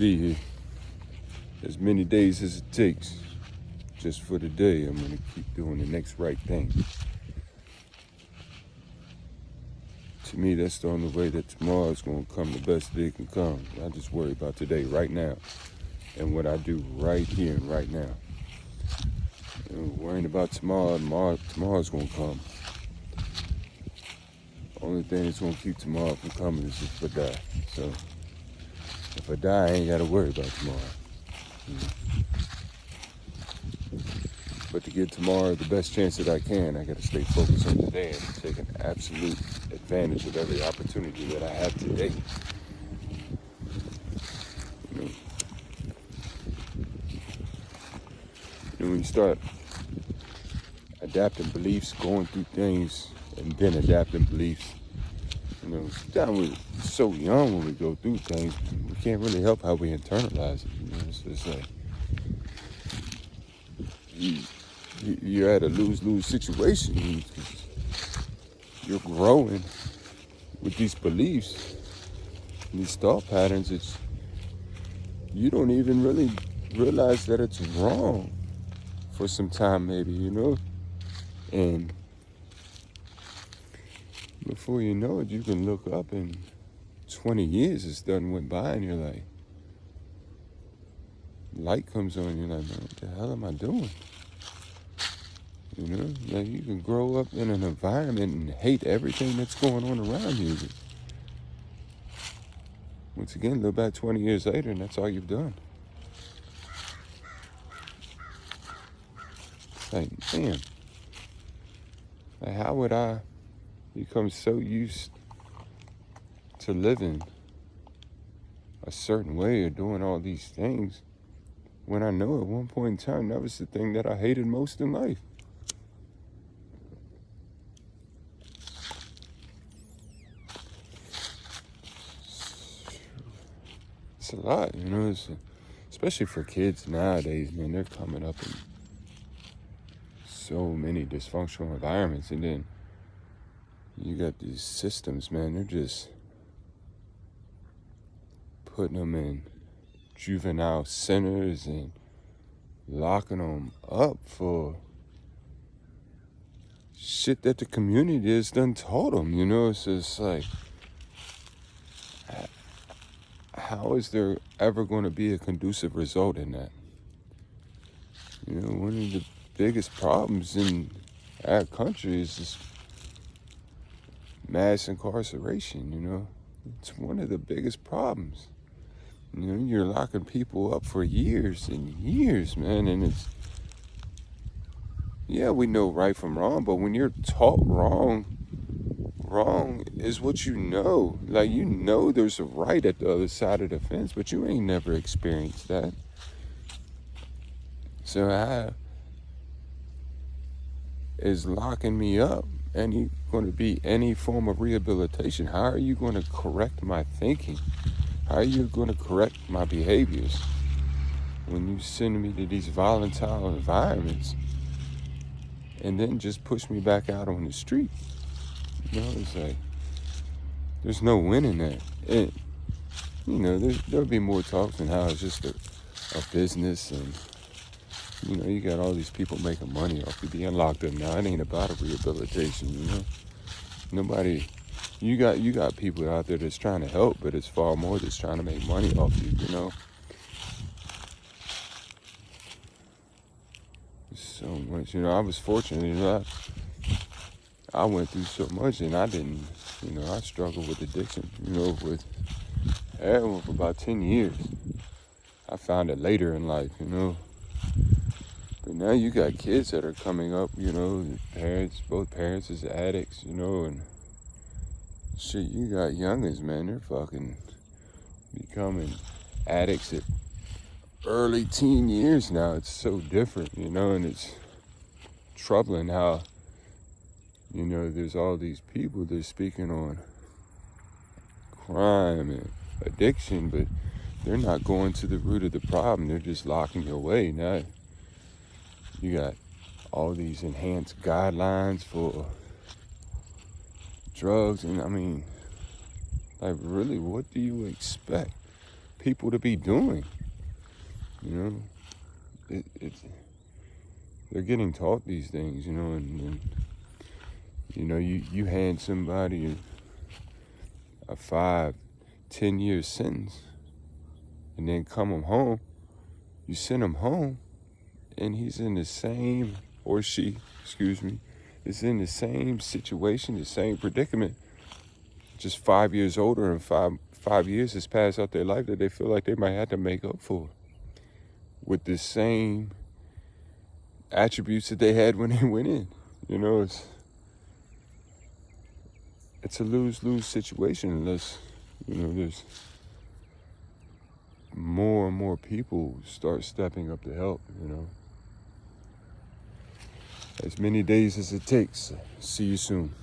be here as many days as it takes. Just for today, I'm gonna keep doing the next right thing. To me, that's the only way that tomorrow is gonna come the best day it can come. I just worry about today, right now, and what I do right here and right now. Worrying about tomorrow's gonna come. Only thing that's gonna keep tomorrow from coming is if I die. So if I die, I ain't gotta worry about tomorrow. But to give tomorrow the best chance that I can, I gotta stay focused on today and take an absolute advantage of every opportunity that I have today. When you start adapting beliefs, going through things, and then adapting beliefs, sometimes we're so young when we go through things, we can't really help how we internalize it. It's just like you're at a lose-lose situation. You're growing with these beliefs, these thought patterns. You don't even really realize that it's wrong for some time, maybe, and before you know it, you can look up and 20 years has done went by, and you're like, light comes on, you're like, man, what the hell am I doing? Like you can grow up in an environment and hate everything that's going on around you. But once again, look back 20 years later, and that's all you've done. It's like, man, like how would I become so used to living a certain way or doing all these things when I know at one point in time that was the thing that I hated most in life? It's a lot, especially for kids nowadays, man. They're coming up in so many dysfunctional environments, and then you got these systems, man. They're just putting them in juvenile centers and locking them up for shit that the community has done told them. It's just like, how is there ever going to be a conducive result in that? One of the biggest problems in our country is this mass incarceration. It's one of the biggest problems. You're locking people up for years and years, man, and we know right from wrong, but when you're taught wrong is what you know. Like, there's a right at the other side of the fence, but you ain't never experienced that. So how is locking me up going to be any form of rehabilitation? How are you going to correct my thinking? How are you going to correct my behaviors when you send me to these volatile environments and then just push me back out on the street? It's like, there's no winning that. And, there'll be more talks on how it's just a business, and, you got all these people making money off you being locked up now. It ain't about a rehabilitation, Nobody, you got people out there that's trying to help, but it's far more that's trying to make money off you, So much, I was fortunate, I went through so much, and I didn't, I struggled with addiction, with heroin for about 10 years. I found it later in life, But now you got kids that are coming up, both parents is addicts, and shit, you got youngins, man, they're fucking becoming addicts at early teen years now. It's so different, and it's troubling how, there's all these people that are speaking on crime and addiction, but they're not going to the root of the problem. They're just locking you away. Now you got all these enhanced guidelines for drugs, and I mean, like, really, what do you expect? people to be doing. You know, it's they're getting taught these things. You know, and you know, you hand somebody a 5-10 year sentence, and then come him home. You send him home, and he's in the same, or she, excuse me, is in the same situation, the same predicament, just 5 years older, and five years has passed out their life that they feel like they might have to make up for with the same attributes that they had when they went in. You know, it's a lose-lose situation unless, you know, there's more and more people start stepping up to help, you know. As many days as it takes. See you soon.